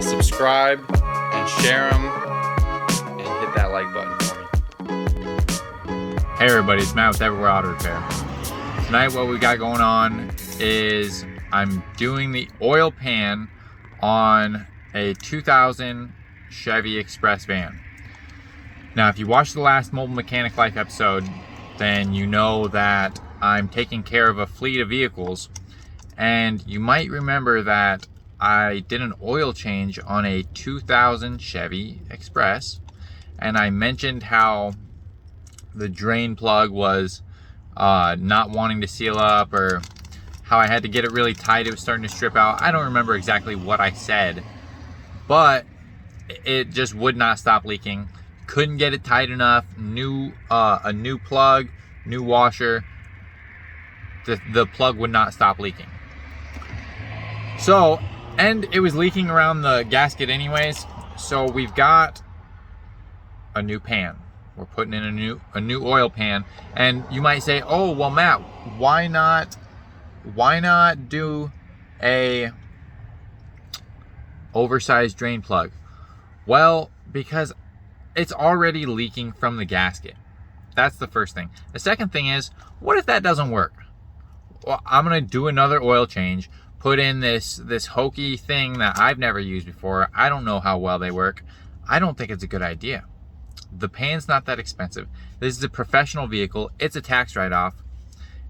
subscribe and share them, and hit that like button for me. Hey everybody, it's Matt with Everywhere Auto Repair. Tonight what we got going on is I'm doing the oil pan on a 2000 Chevy Express van. Now if you watched the last Mobile Mechanic Life episode, then you know that I'm taking care of a fleet of vehicles, and you might remember that I did an oil change on a 2000 Chevy Express, and I mentioned how the drain plug was not wanting to seal up, or how I had to get it really tight, it was starting to strip out. I don't remember exactly what I said, but it just would not stop leaking. Couldn't get it tight enough. A new plug, new washer. The plug would not stop leaking. So, and it was leaking around the gasket anyways. So we've got a new pan. We're putting in a new oil pan. And you might say, oh well, Matt, why not do a oversized drain plug? Well, because it's already leaking from the gasket. That's the first thing. The second thing is, what if that doesn't work? Well, I'm gonna do another oil change, put in this hokey thing that I've never used before. I don't know how well they work. I don't think it's a good idea. The pan's not that expensive. This is a professional vehicle. It's a tax write-off.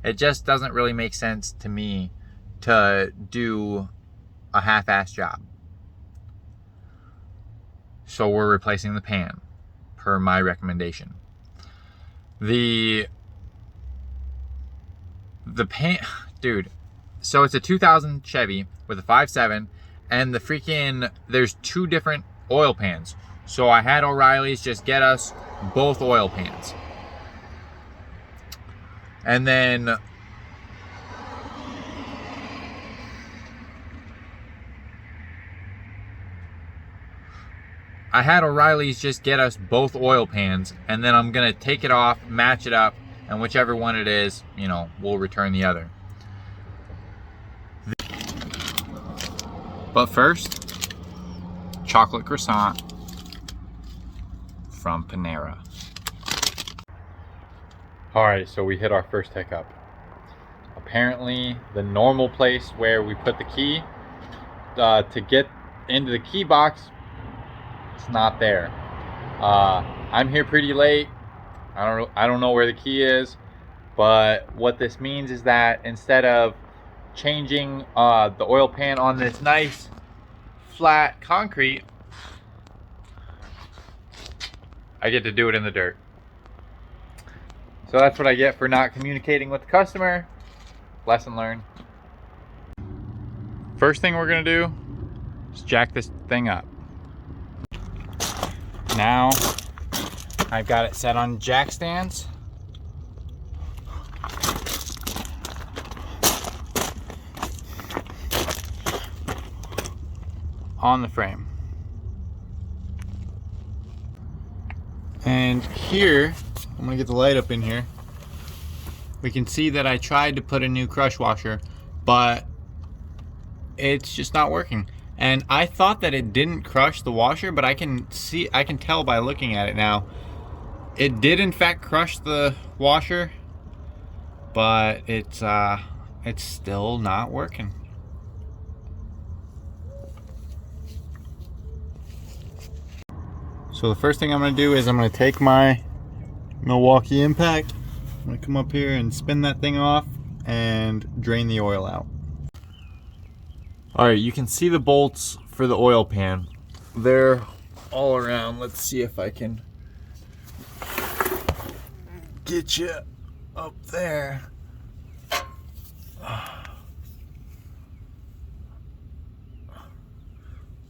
It just doesn't really make sense to me to do a half-ass job. So we're replacing the pan, per my recommendation. The pan, dude, so it's a 2000 Chevy with a 5.7, and there's two different oil pans. So I had O'Reilly's just get us both oil pans. And then I had O'Reilly's just get us both oil pans, and then I'm gonna take it off, match it up, and whichever one it is, we'll return the other. But first, chocolate croissant from Panera. All right, so we hit our first hiccup. Apparently, the normal place where we put the key to get into the key box, it's not there. I'm here pretty late. I don't know where the key is, but what this means is that instead of changing the oil pan on this nice flat concrete, I get to do it in the dirt. So that's what I get for not communicating with the customer. Lesson learned. First thing we're gonna do is jack this thing up. Now I've got it set on jack stands. On the frame. And here, I'm gonna get the light up in here. We can see that I tried to put a new crush washer, but it's just not working. And I thought that it didn't crush the washer, but I can tell by looking at it now. It did in fact crush the washer, but it's still not working. So the first thing I'm going to do is I'm going to take my Milwaukee Impact. I'm going to come up here and spin that thing off and drain the oil out. Alright, you can see the bolts for the oil pan. They're all around. Let's see if I can get you up there.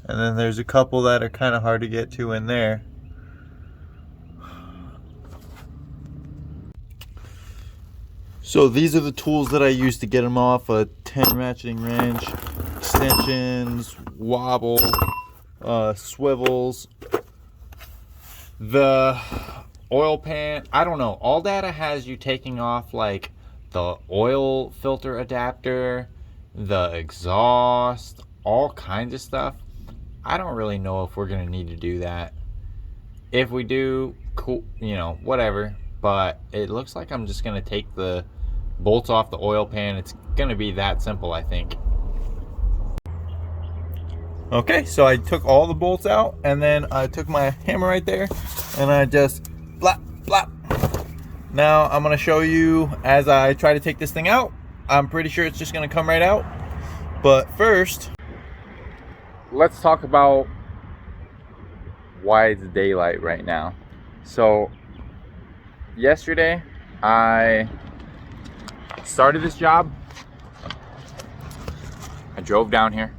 And then there's a couple that are kind of hard to get to in there. So these are the tools that I use to get them off: a 10 ratcheting wrench, extensions, wobble, swivels. The oil pan, I don't know, all data has you taking off like the oil filter adapter, the exhaust, all kinds of stuff. I don't really know if we're gonna need to do that. If we do, cool, you know, whatever. But it looks like I'm just gonna take the bolts off the oil pan. It's gonna be that simple, I think. Okay, so I took all the bolts out, and then I took my hammer right there, and I just flap, flap. Now I'm gonna show you as I try to take this thing out. I'm pretty sure it's just gonna come right out. But first, let's talk about why it's daylight right now. So yesterday I started this job. I drove down here.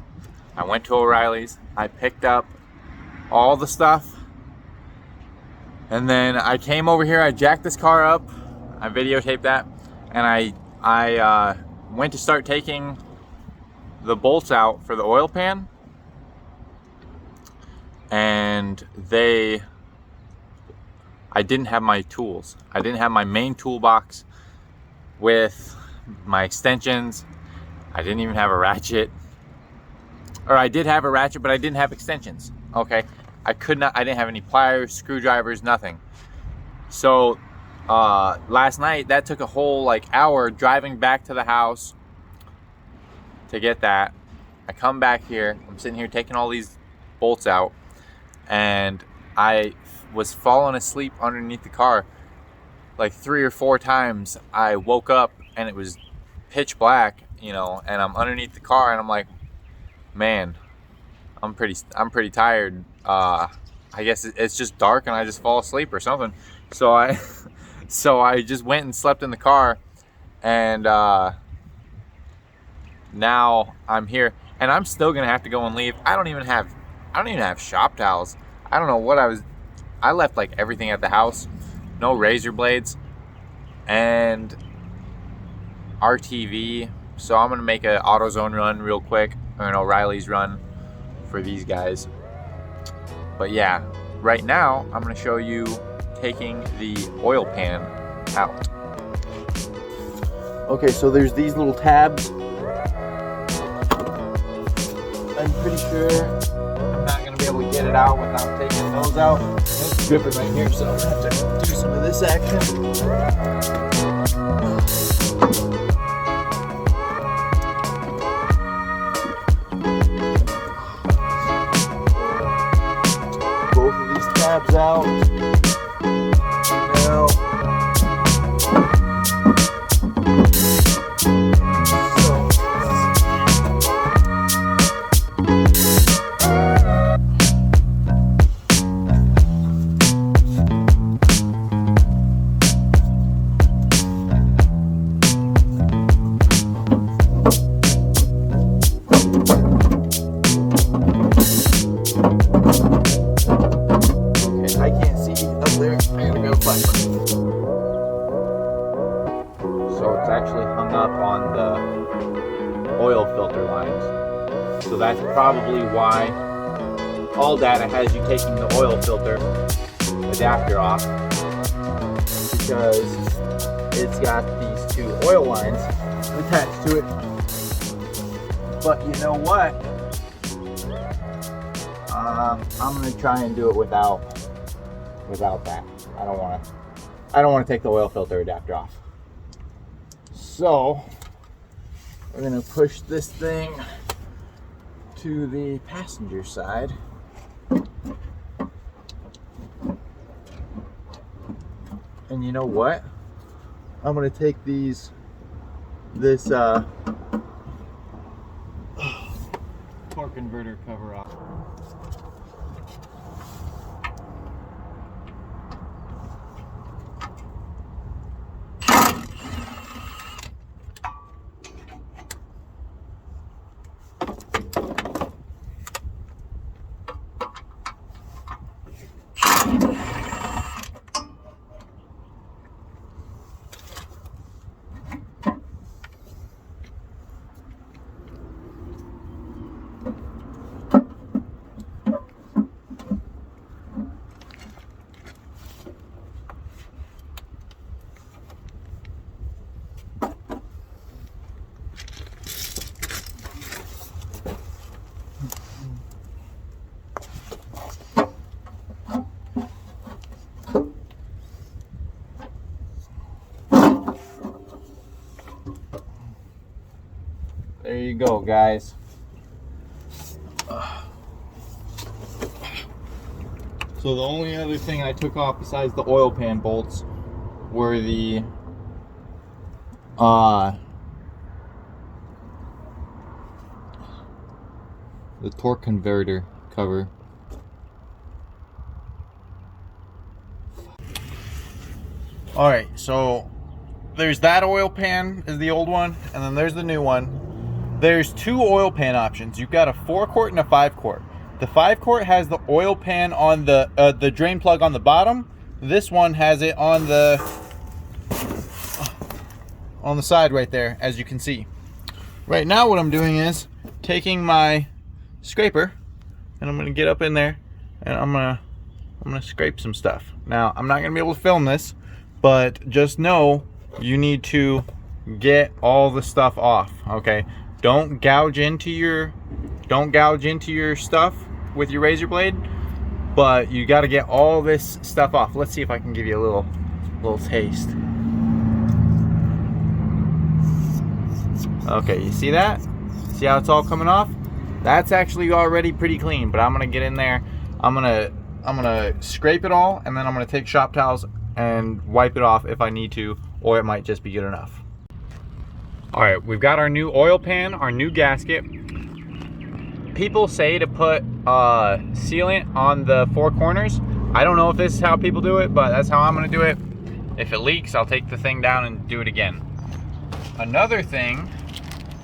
I went to O'Reilly's. I picked up all the stuff. And then I came over here. I jacked this car up. I videotaped that. And I went to start taking the bolts out for the oil pan. And I didn't have my tools. I didn't have my main toolbox with my extensions. I didn't even have a ratchet. Or I did have a ratchet, but I didn't have extensions. Okay, I didn't have any pliers, screwdrivers, nothing. So last night that took a whole hour driving back to the house to get that. I come back here, I'm sitting here taking all these bolts out, and I was falling asleep underneath the car like 3 or 4 times. I woke up and it was pitch black, and I'm underneath the car, and I'm like, man, I'm pretty tired. I guess it's just dark and I just fall asleep or something. So I just went and slept in the car, and now I'm here, and I'm still gonna have to go and leave. I don't even have shop towels. I don't know what I left everything at the house. No razor blades and RTV. So I'm gonna make an AutoZone run real quick, or an O'Reilly's run for these guys. But yeah, right now I'm gonna show you taking the oil pan out. Okay, so there's these little tabs. I'm pretty sure I'm not gonna be able to get it out without taking those out. It's gripping right here, so I'm gonna have to do some of this action. Tabs out. Now, so it's actually hung up on the oil filter lines. So that's probably why all data has you taking the oil filter adapter off, because it's got these 2 oil lines attached to it. But you know what? I'm gonna try and do it without that. I don't want to take the oil filter adapter off. So we're gonna push this thing to the passenger side. And you know what? I'm gonna take this torque converter cover off. there you go, guys. So the only other thing I took off besides the oil pan bolts were the torque converter cover. All right, so there's that oil pan is the old one, and then there's the new one. There's two oil pan options. You've got a 4-quart and a 5-quart. The 5-quart has the oil pan on the drain plug on the bottom. This one has it on the side right there, as you can see. Right now what I'm doing is taking my scraper and I'm gonna get up in there and I'm gonna scrape some stuff. Now I'm not gonna be able to film this, but just know you need to get all the stuff off, okay? Don't gouge into your stuff with your razor blade, but you got to get all this stuff off. Let's see if I can give you a little taste. Okay, you see that? See how it's all coming off? That's actually already pretty clean, but I'm gonna get in there. I'm gonna scrape it all, and then I'm gonna take shop towels and wipe it off if I need to, or it might just be good enough. All right, we've got our new oil pan, our new gasket. People say to put sealant on the 4 corners. I don't know if this is how people do it, but that's how I'm gonna do it. If it leaks, I'll take the thing down and do it again. Another thing,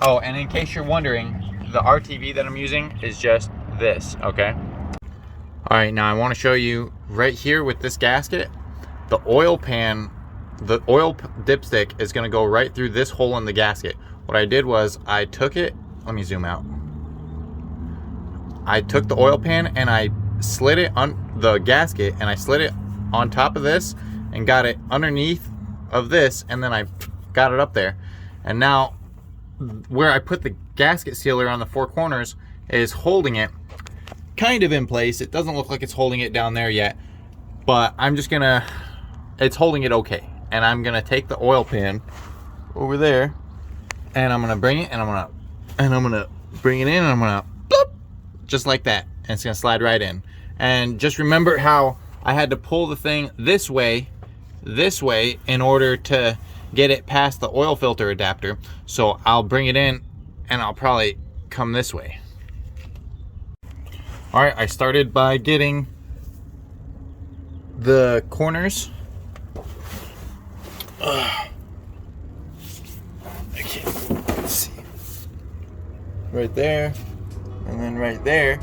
oh, and in case you're wondering, the RTV that I'm using is just this, okay? All right, now I wanna show you right here with this gasket, the oil pan, the oil dipstick is gonna go right through this hole in the gasket. What I did was I took it, let me zoom out. I took the oil pan and I slid it on the gasket and I slid it on top of this and got it underneath of this, and then I got it up there. And now where I put the gasket sealer on the 4 corners is holding it kind of in place. It doesn't look like it's holding it down there yet, but I'm just gonna, it's holding it okay. And I'm gonna take the oil pan over there and I'm gonna bring it and I'm gonna bring it in and I'm gonna boop, just like that, and it's gonna slide right in. And just remember how I had to pull the thing this way in order to get it past the oil filter adapter. So I'll bring it in and I'll probably come this way. All right, I started by getting the corners. Okay, let's see. Right there, and then right there.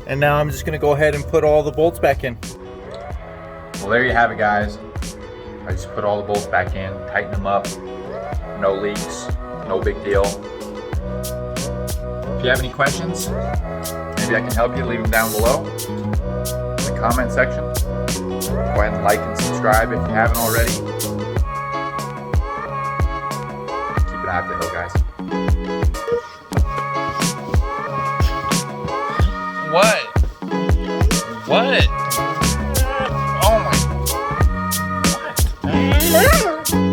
And now I'm just gonna go ahead and put all the bolts back in. Well, there you have it, guys. I just put all the bolts back in, tighten them up, no leaks, no big deal. If you have any questions, maybe I can help you, leave them down below in the comment section. Go ahead and like and subscribe if you haven't already. Keep an eye up the hill, guys. What? What? Oh my. What?